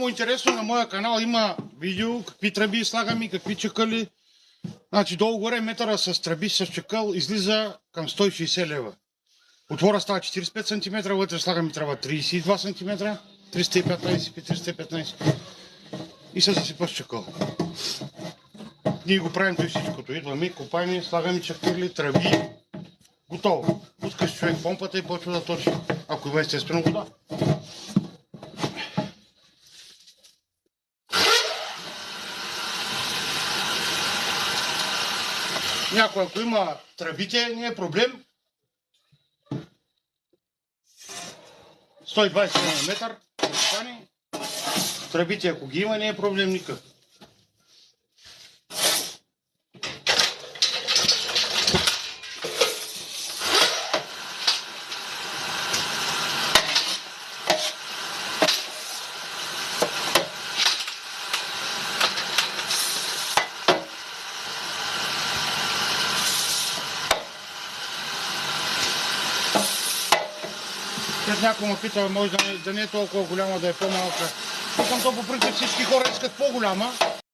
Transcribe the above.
му интересно, на моя канал има видео какви тръби слагаме, какви чакъли. Значи долу-горе метъра с тръби с чакъл излиза към 160 лева. Отвора става 45 см, вътре слагаме тръба 32 см, 315 и се засипа с чакъл. Ние го правим той всичкото. Идваме, копаем, слагаме чакъли, тръби. Готово. Пускаш човек помпата и почва да точи. Ако има естествено вода. Някой ако има тръбите, не е проблем. 120 на метър. Тръбите ако ги има, не е проблем никакъв. Някой ме пита, може да не е толкова голяма, да е по-малка. Викам, то по принцип всички хора искат по-голяма.